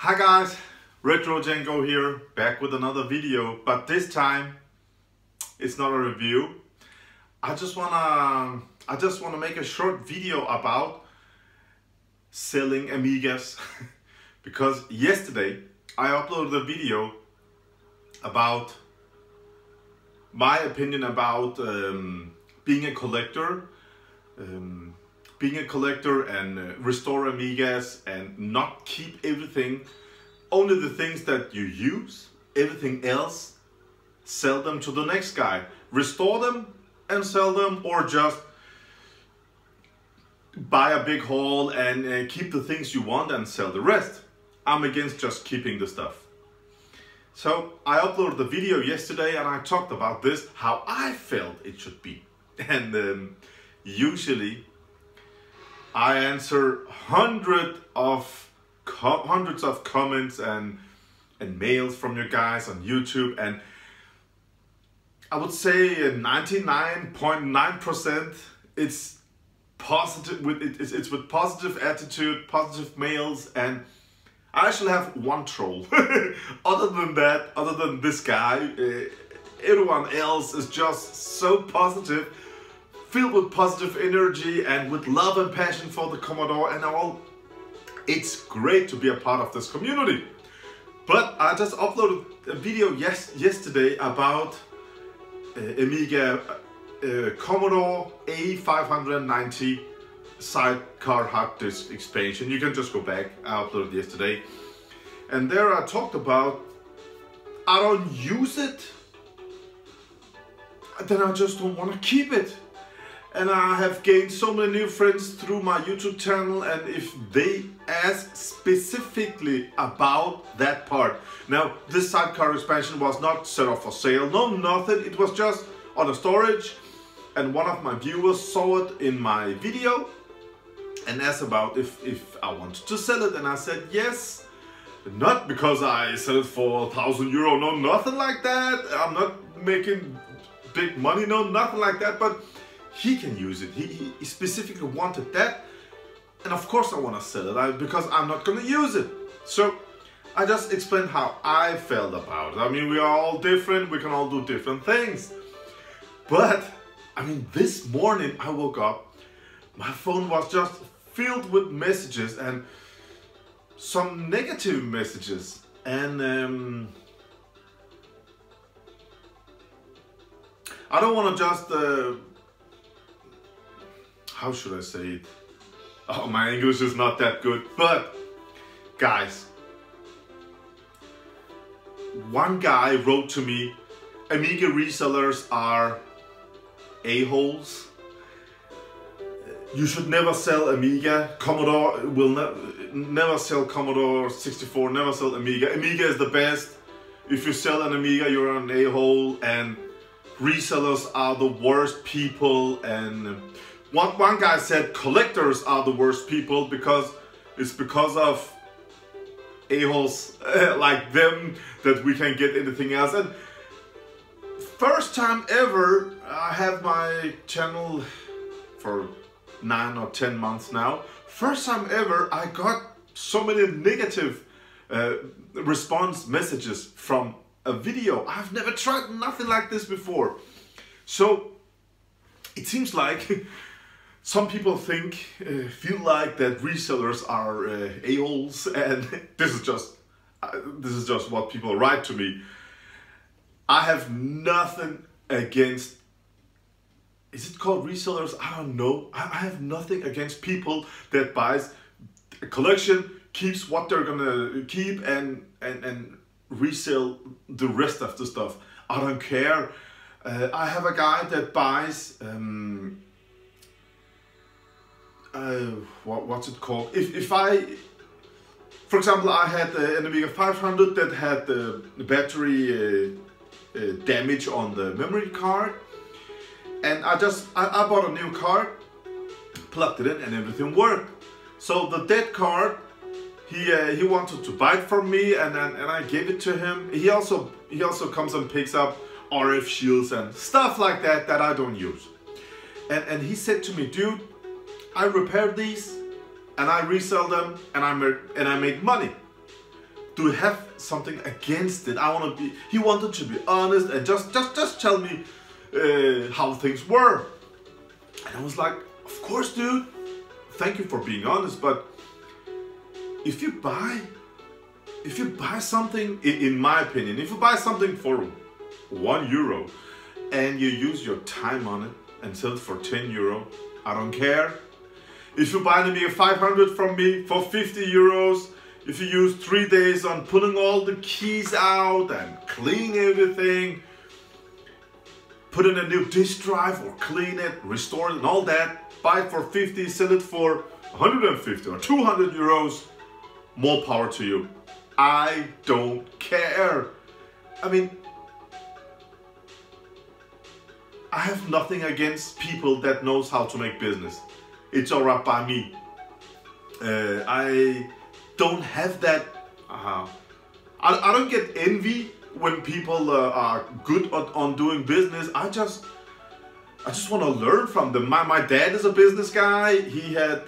Hi guys, Retrocengo here, back with another video, but this time it's not a review. I just wanna make a short video about selling Amigas because yesterday I uploaded a video about my opinion about being a collector. And restore Amigas and not keep everything, only the things that you use, everything else, sell them to the next guy. Restore them and sell them, or just buy a big haul and keep the things you want and sell the rest. I'm against just keeping the stuff. So I uploaded the video yesterday and I talked about this, how I felt it should be. And usually I answer hundreds of comments and mails from you guys on YouTube, and I would say 99.9% it's positive. It's with positive attitude, positive mails, and I actually have one troll. Other than that, other than this guy, everyone else is just so positive, filled with positive energy and with love and passion for the Commodore and all. It's great to be a part of this community. But I just uploaded a video yesterday about Amiga Commodore A590 sidecar hard disk expansion. You can just go back, I uploaded yesterday. And there I talked about, I don't use it, then I just don't want to keep it. And I have gained so many new friends through my YouTube channel, and if they ask specifically about that part. Now, this sidecar expansion was not set up for sale, no nothing, it was just on a storage, and one of my viewers saw it in my video and asked about if I wanted to sell it, and I said yes. Not because I sell it for €1,000, no, nothing like that. I'm not making big money, no, nothing like that, but he can use it. He specifically wanted that, and of course I want to sell it because I'm not going to use it. So I just explained how I felt about it. I mean, we are all different, we can all do different things. But I mean, this morning I woke up, my phone was just filled with messages, and some negative messages, and I don't want to just how should I say it? Oh, my English is not that good, but guys, one guy wrote to me, Amiga resellers are a-holes. You should never sell Amiga. Commodore will never sell Commodore 64, never sell Amiga. Amiga is the best. If you sell an Amiga, you're an a-hole, and resellers are the worst people. And one guy said collectors are the worst people because it's because of a-holes like them that we can get anything else. And first time ever, I have my channel for 9 or 10 months now. First time ever I got so many negative response messages from a video. I've never tried nothing like this before. So it seems like some people feel like that resellers are a-holes, and this is just what people write to me. I have nothing against, is it called resellers? I don't know. I have nothing against people that buys a collection, keeps what they're gonna keep, and resell the rest of the stuff. I don't care. I have a guy that buys what's it called? If I, for example, I had an Amiga 500 that had the battery damage on the memory card, and I bought a new card, plugged it in, and everything worked. So the dead card, he wanted to buy it from me, and I gave it to him. He also comes and picks up RF shields and stuff like that I don't use. And he said to me, dude, I repaired these and I resell them and I make money. do you have something against it? He wanted to be honest and just tell me how things were. And I was like, of course, dude, thank you for being honest, but if you buy something, in my opinion, if you buy something for €1 and you use your time on it and sell it for €10, I don't care. If you buy an Amiga 500 from me for €50, if you use 3 days on putting all the keys out and clean everything, put in a new disk drive or clean it, restore it and all that, buy it for 50, sell it for 150 or €200, more power to you. I don't care. I mean, I have nothing against people that knows how to make business. It's alright by me. I don't have that. I don't get envy when people are good on doing business. I just want to learn from them. My dad is a business guy. He had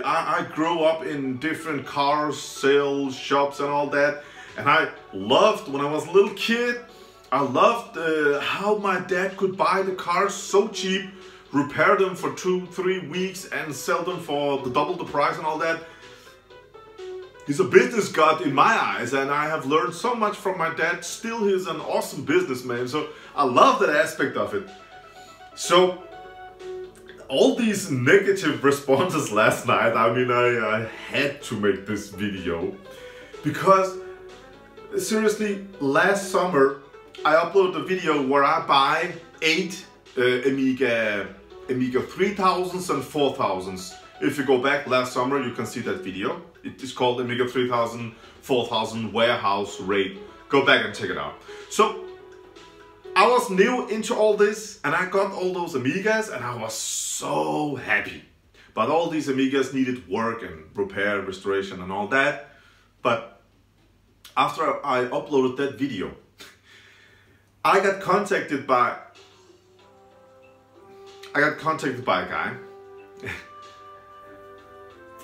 I grew up in different car sales shops and all that, and I loved, when I was a little kid, I loved how my dad could buy the cars so cheap, repair them for 2-3 weeks and sell them for double the price and all that. He's a business god in my eyes, and I have learned so much from my dad. Still, he's an awesome businessman, so I love that aspect of it. So, all these negative responses last night, I mean, I had to make this video. Because, seriously, last summer, I uploaded a video where I buy 8 Amiga 3000s and 4000s. If you go back last summer, you can see that video. It is called Amiga 3000, 4000 Warehouse Raid. Go back and check it out. So, I was new into all this, and I got all those Amigas, and I was so happy. But all these Amigas needed work and repair, restoration and all that. But after I uploaded that video, I got contacted by a guy.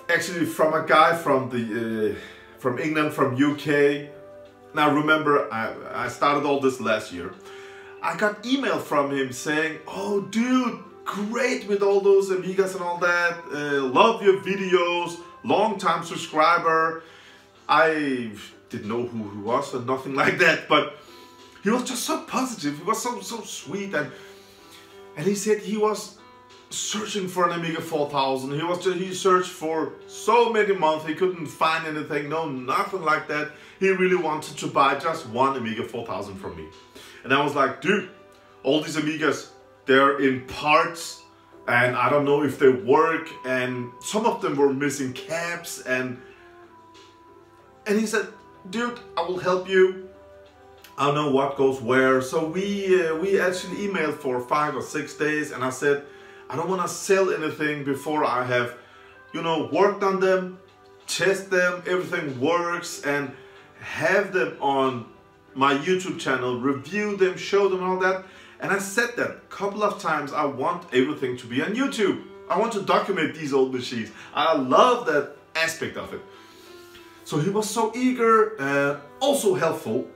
Actually, from a guy from England, from UK. Now remember, I started all this last year. I got email from him saying, "Oh dude, great with all those Amigas and all that. Love your videos, long time subscriber." I didn't know who he was or nothing like that, but he was just so positive. He was so sweet, and he said he was searching for an Amiga 4000. He searched for so many months, he couldn't find anything, no, nothing like that. He really wanted to buy just one Amiga 4000 from me. And I was like, dude, all these Amigas, they're in parts, and I don't know if they work, and some of them were missing caps, and he said, dude, I will help you. I don't know what goes where. So we actually emailed for 5 or 6 days, and I said, I don't want to sell anything before I have, you know, worked on them, test them, everything works, and have them on my YouTube channel, review them, show them, all that. And I said that a couple of times, I want everything to be on YouTube. I want to document these old machines. I love that aspect of it. So he was so eager, also helpful.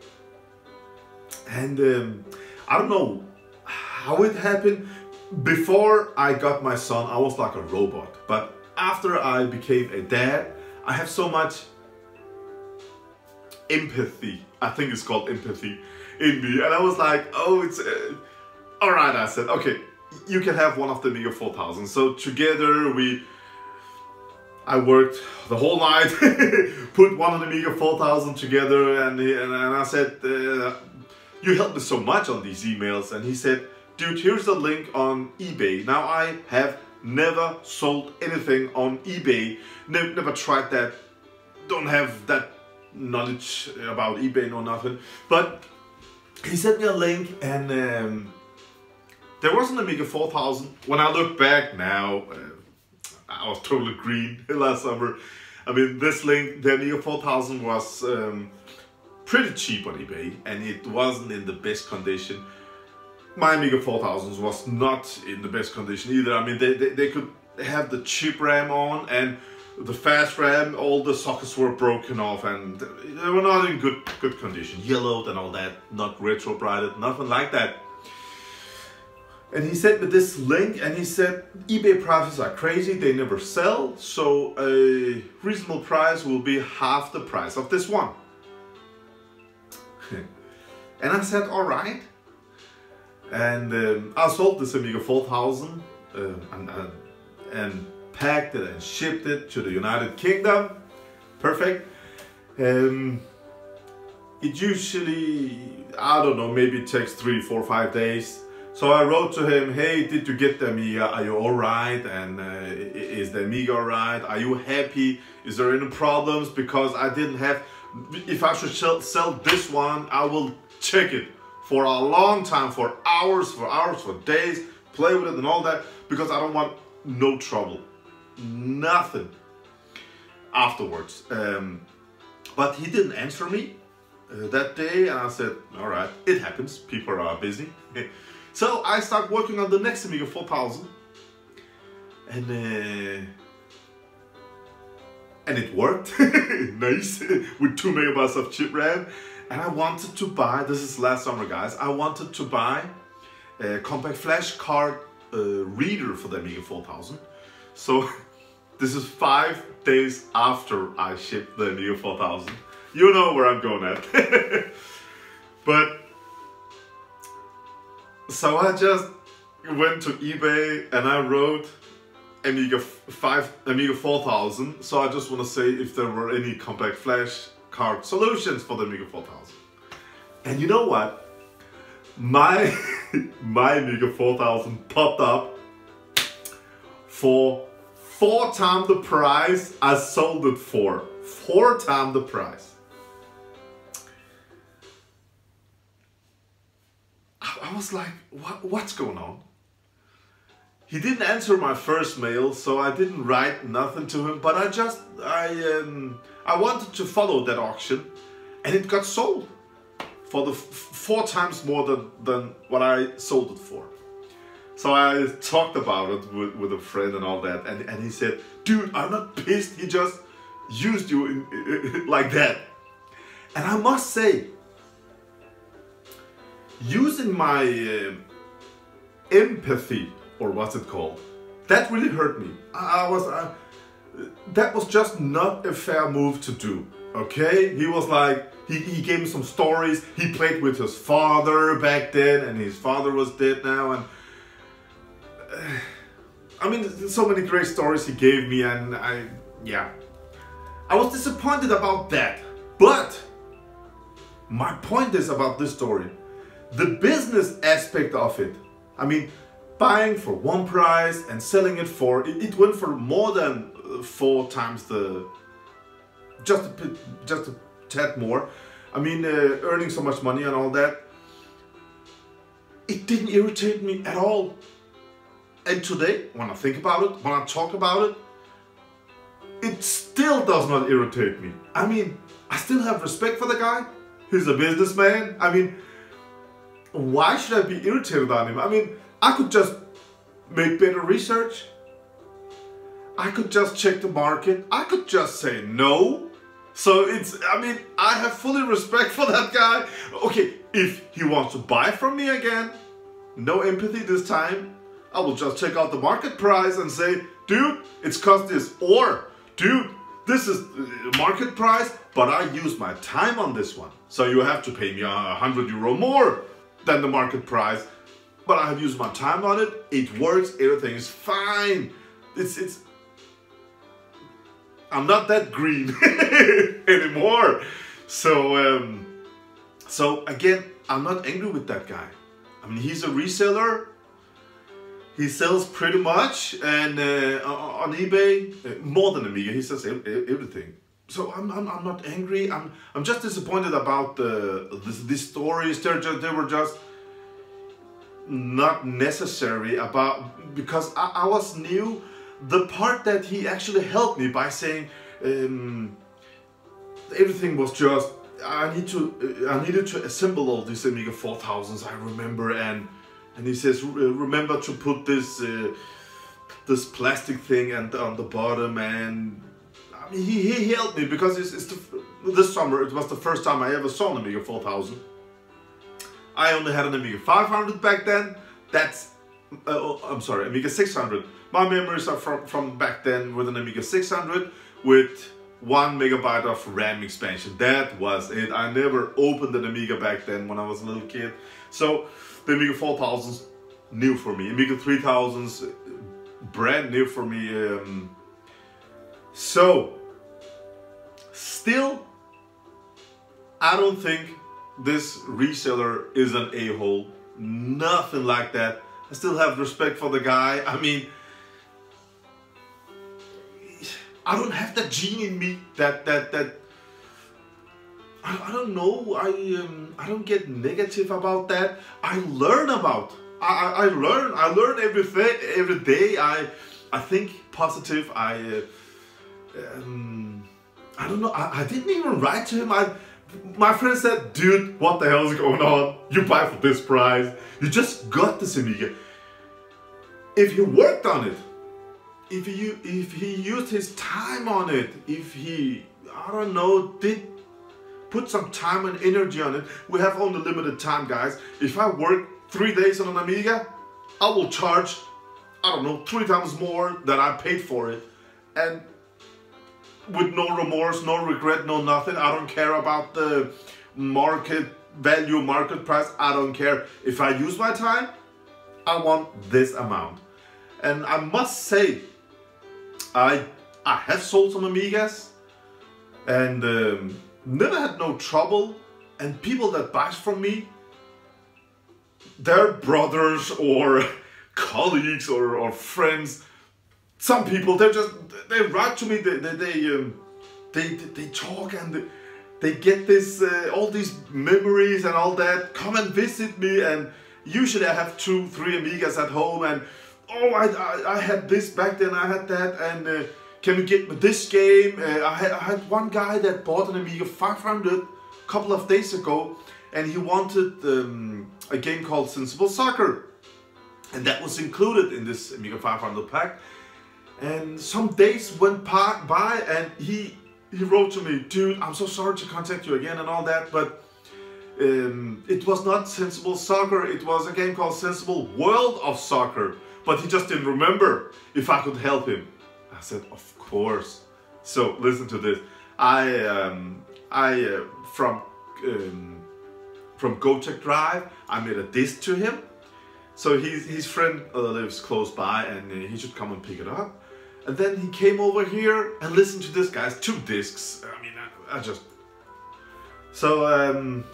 And I don't know how it happened. Before I got my son, I was like a robot. But after I became a dad, I have so much empathy. I think it's called empathy in me. And I was like, oh, it's... Alright, I said, okay, you can have one of the Amiga 4000. So together I worked the whole night, put one of the Amiga 4000 together, and I said, you helped me so much on these emails. And he said, dude, here's the link on eBay. Now, I have never sold anything on eBay, never tried that, don't have that knowledge about eBay or nothing. But he sent me a link, and there was an Amiga 4000. When I look back now, I was totally green last summer. I mean, this link, the Amiga 4000 was pretty cheap on eBay, and it wasn't in the best condition. My Amiga 4000 was not in the best condition either. I mean, they could have the chip RAM on, and the fast RAM, all the sockets were broken off and they were not in good condition. Yellowed and all that, not retro brighted, nothing like that. And he sent me this link and he said, eBay prices are crazy, they never sell, so a reasonable price will be half the price of this one. And I said, all right. And I sold this Amiga 4000 and packed it and shipped it to the United Kingdom. Perfect. It usually, I don't know, maybe it takes 3, 4, 5 days. So I wrote to him, hey, did you get the Amiga? Are you all right? And is the Amiga all right? Are you happy? Is there any problems? Because I didn't have, if I should sell this one, I will check it for a long time, for hours, for days, play with it and all that, because I don't want no trouble, nothing afterwards. But he didn't answer me that day, and I said, all right, it happens, people are busy. So I started working on the next Amiga 4000, and it worked, nice, with 2 megabytes of chip RAM. And I wanted to buy, this is last summer guys, I wanted to buy a compact flash card reader for the Amiga 4000. So this is 5 days after I shipped the Amiga 4000. You know where I'm going at. But, so I just went to eBay and I wrote Amiga 4000. So I just want to say if there were any compact flash card solutions for the Amiga 4000. And you know what? My Amiga 4000 popped up for 4 times the price I sold it for. 4 times the price. I was like, what's going on? He didn't answer my first mail, so I didn't write nothing to him, but I wanted to follow that auction, and it got sold for the 4 times more than what I sold it for. So I talked about it with a friend and all that, and he said, dude, I'm not pissed, he just used you like that. And I must say, using my empathy, or what's it called, that really hurt me. That was just not a fair move to do, okay? He was like, he gave me some stories, he played with his father back then, and his father was dead now, and I mean, so many great stories he gave me, and I was disappointed about that. But my point is about this story, the business aspect of it. I mean, buying for one price and selling it for, it went for more than 4 times the, just a tad more. I mean, earning so much money and all that. It didn't irritate me at all. And today, when I think about it, when I talk about it, it still does not irritate me. I mean, I still have respect for the guy. He's a businessman. I mean, why should I be irritated on him? I mean, I could just make better research. I could just check the market. I could just say no. So it's, I mean, I have fully respect for that guy. Okay, if he wants to buy from me again, no empathy this time. I will just check out the market price and say, dude, it's cost this. Or, dude, this is market price, but I used my time on this one. So you have to pay me €100 more than the market price. But I have used my time on it. It works. Everything is fine. I'm not that green anymore. So, so again, I'm not angry with that guy. I mean, he's a reseller. He sells pretty much, and on eBay, more than Amiga, he sells everything. So I'm not angry. I'm just disappointed about these stories. They were just not necessary because I was new. The part that he actually helped me by saying everything was just, I needed to assemble all these Amiga 4000s, I remember, and he says, remember to put this this plastic thing on the bottom, and he helped me because this summer it was the first time I ever saw an Amiga 4000. I only had an Amiga 500 back then. That's I'm sorry, Amiga 600. My memories are from back then with an Amiga 600 with 1 megabyte of RAM expansion. That was it. I never opened an Amiga back then when I was a little kid. So the Amiga 4000s new for me. Amiga 3000s brand new for me. So still, I don't think this reseller is an a-hole. Nothing like that. I still have respect for the guy. I mean, I don't have that gene in me that I don't know. I don't get negative about that. I learn about. I learn every day. I think positive. I don't know. I didn't even write to him. My friend said, "Dude, what the hell is going on? You buy for this price. You just got this Amiga. If he worked on it, if he used his time on it, if he, I don't know, did put some time and energy on it. We have only limited time, guys. If I work 3 days on an Amiga, I will charge, I don't know, 3 times more than I paid for it. And with no remorse, no regret, no nothing. I don't care about the market value, market price. I don't care. If I use my time, I want this amount. And I must say, I have sold some Amigas and never had no trouble. And people that buy from me, their brothers or colleagues or friends. Some people, they write to me, they talk and they get this all these memories and all that. Come and visit me, and usually I have 2-3 Amigas at home, and oh, I had this back then, I had that, and can you get me this game? I had one guy that bought an Amiga 500 a couple of days ago, and he wanted a game called Sensible Soccer, and that was included in this Amiga 500 pack. And some days went by and he wrote to me, "Dude, I'm so sorry to contact you again and all that, but it was not Sensible Soccer, it was a game called Sensible World of Soccer." But he just didn't remember if I could help him. I said, "Of course." So listen to this. From GoTech Drive, I made a disc to him. So his friend lives close by, and he should come and pick it up. And then he came over here and listened to this, guys. 2 discs. I mean, I just... So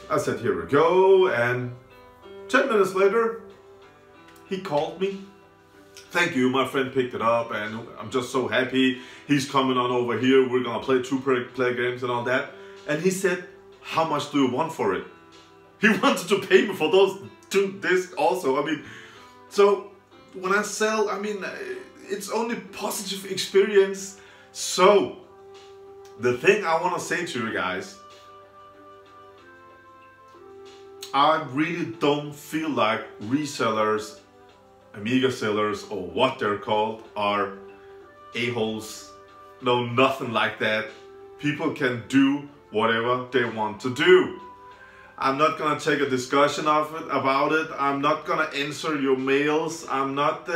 I said, "Here we go." And 10 minutes later, he called me. "Thank you, my friend picked it up, and I'm just so happy. He's coming on over here. We're gonna play 2 play games and all that." And he said, "How much do you want for it?" He wanted to pay me for those 2 discs also. I mean, so when I sell, I mean, it's only positive experience. So the thing I want to say to you guys, I really don't feel like resellers, Amiga sellers, or what they're called, are a-holes. No, nothing like that. People can do whatever they want to do. I'm not gonna take a discussion about it. I'm not gonna answer your mails. I'm not.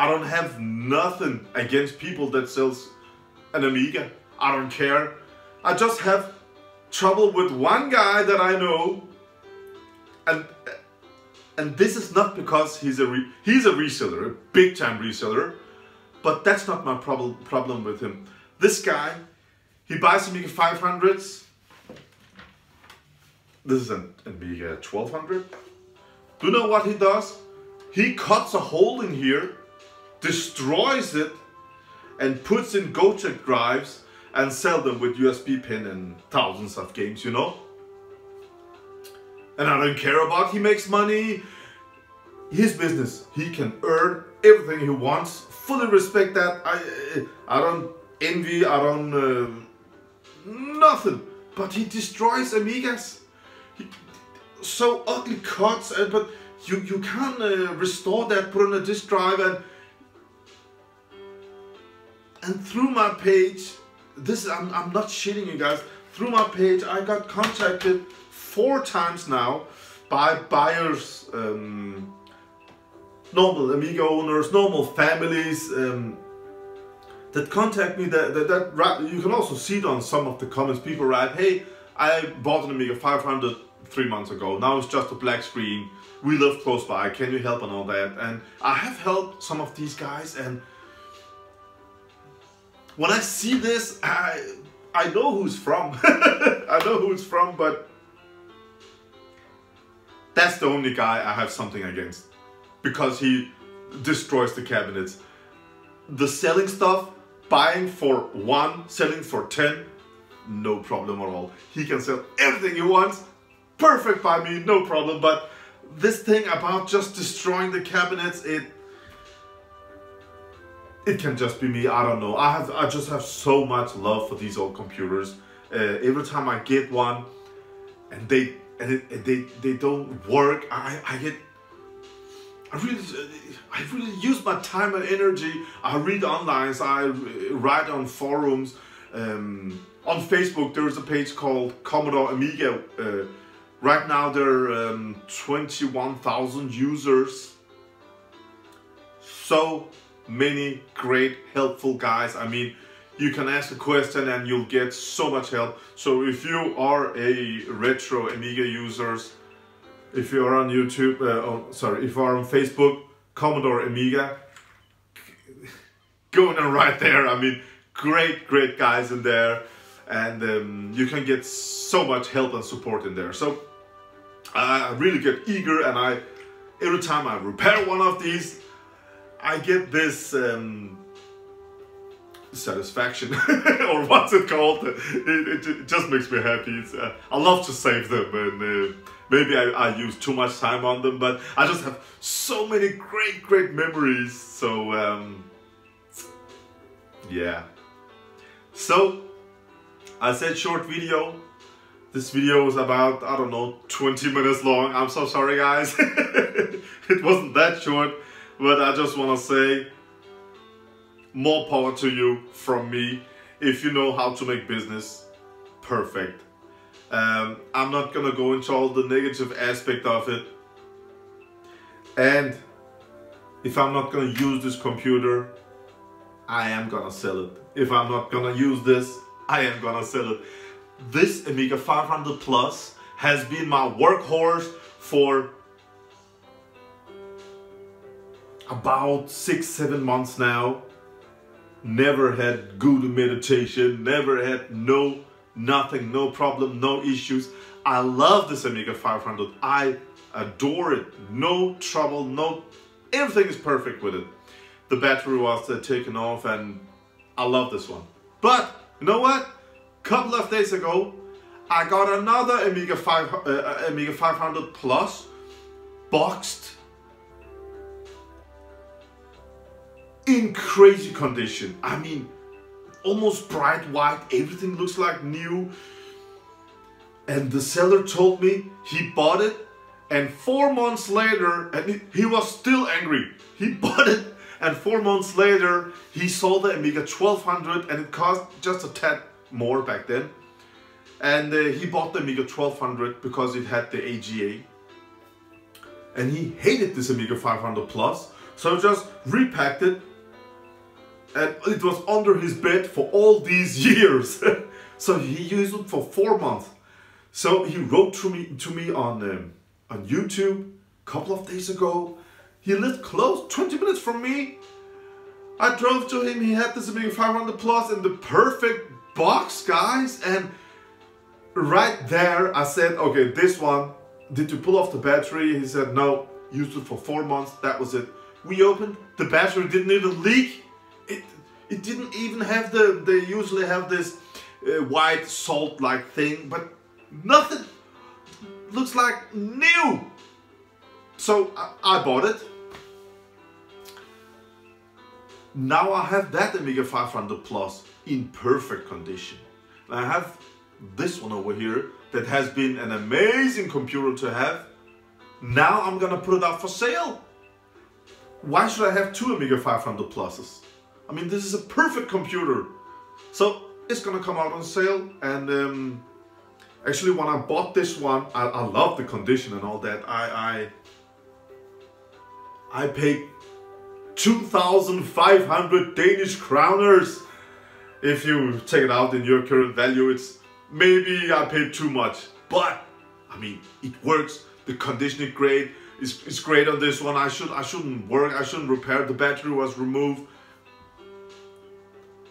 I don't have nothing against people that sells an Amiga. I don't care. I just have trouble with one guy that I know, and this is not because he's a reseller, a big time reseller, but that's not my problem with him. This guy, he buys Amiga 500s. This is an Amiga 1200. Do you know what he does? He cuts a hole in here, destroys it, and puts in GoTech drives and sell them with USB pin and thousands of games, you know? And I don't care about he makes money. His business, he can earn everything he wants. Fully respect that. I don't envy, I don't nothing. But he destroys Amigas. So ugly cuts, but you can't restore that, put on a disk drive, and And through my page, I'm not shitting you guys, through my page I got contacted 4 times now by buyers, normal Amiga owners, normal families, that contact me, that you can also see it on some of the comments. People write, hey, I bought an Amiga 500 3 months ago, now it's just a black screen, we live close by, can you help and all that? And I have helped some of these guys, and when I see this, I know who it's from. I know who it's from, but that's the only guy I have something against, because he destroys the cabinets. The selling stuff, buying for 1, selling for 10, no problem at all. He can sell everything he wants, perfect by me, no problem. But this thing about just destroying the cabinets, it can just be me. I don't know. I just have so much love for these old computers. Every time I get one and they don't work, I really use my time and energy. I read online, I write on forums. On Facebook there is a page called Commodore Amiga. Right now there are 21,000 users. So many great helpful guys. I mean, you can ask a question and you'll get so much help. So if you are a retro Amiga users, if you are on YouTube, if you are on Facebook, Commodore Amiga, go in right there. I mean, great guys in there, and you can get so much help and support in there. So I really get eager, and every time I repair one of these, I get this satisfaction, or what's it called? It just makes me happy. I love to save them, and maybe I use too much time on them, but I just have so many great memories. So yeah. So I said short video. This video is about, I don't know, 20 minutes long. I'm so sorry, guys. It wasn't that short, but I just want to say more power to you from me. If you know how to make business, perfect. I'm not gonna go into all the negative aspect of it. And if I'm not gonna use this computer, I am gonna sell it. If I'm not gonna use this, I am gonna sell it. This Amiga 500 Plus has been my workhorse for about 6-7 months now. Never had good meditation, never had nothing, no problem, no issues. I love this Amiga 500. I adore it. No trouble, everything is perfect with it. The battery was taken off, and I love this one. But you know what? A couple of days ago, I got another Amiga 500 Plus boxed in crazy condition. I mean, almost bright white, everything looks like new. And the seller told me he bought it, and 4 months later, and he was still angry. He bought it, and 4 months later, he sold the Amiga 1200, and it cost just a tad more back then. And he bought the Amiga 1200 because it had the AGA. And he hated this Amiga 500 Plus, so just repacked it. And it was under his bed for all these years. So he used it for 4 months. So he wrote to me on YouTube a couple of days ago. He lived close, 20 minutes from me. I drove to him, he had this Amiga 500 Plus in the perfect box, guys. And right there I said, okay, this one, did you pull off the battery? He said, no, used it for 4 months, that was it. We opened, the battery didn't even leak. It didn't even have they usually have this white salt-like thing, but nothing, looks like new. So I bought it. Now I have that Amiga 500 Plus in perfect condition. And I have this one over here that has been an amazing computer to have. Now I'm gonna put it up for sale. Why should I have 2 Amiga 500 Pluses? I mean, this is a perfect computer. So it's gonna come out on sale, and actually when I bought this one, I love the condition and all that. I paid 2,500 Danish kroners. If you take it out in your current value, it's maybe I paid too much, but I mean, it works. The condition is great. It's great on this one. I shouldn't repair. The battery was removed.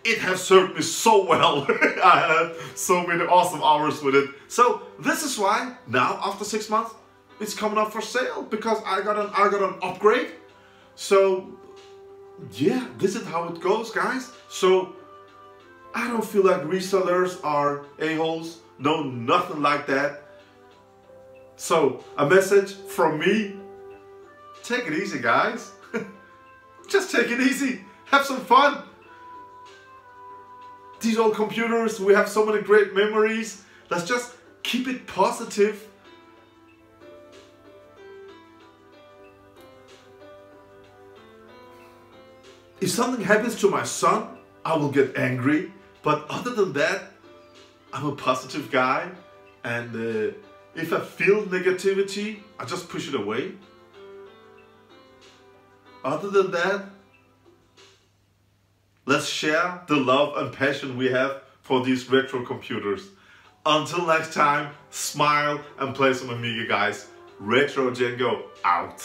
It has served me so well. I had so many awesome hours with it. So this is why now, after 6 months, it's coming up for sale, because I got an upgrade. So yeah, this is how it goes, guys. So I don't feel like resellers are a-holes. No, nothing like that. So a message from me: take it easy, guys. Just take it easy. Have some fun. These old computers, we have so many great memories. Let's just keep it positive. If something happens to my son, I will get angry. But other than that, I'm a positive guy. And if I feel negativity, I just push it away. Other than that, let's share the love and passion we have for these retro computers. Until next time, smile and play some Amiga, guys. Retrocengo out.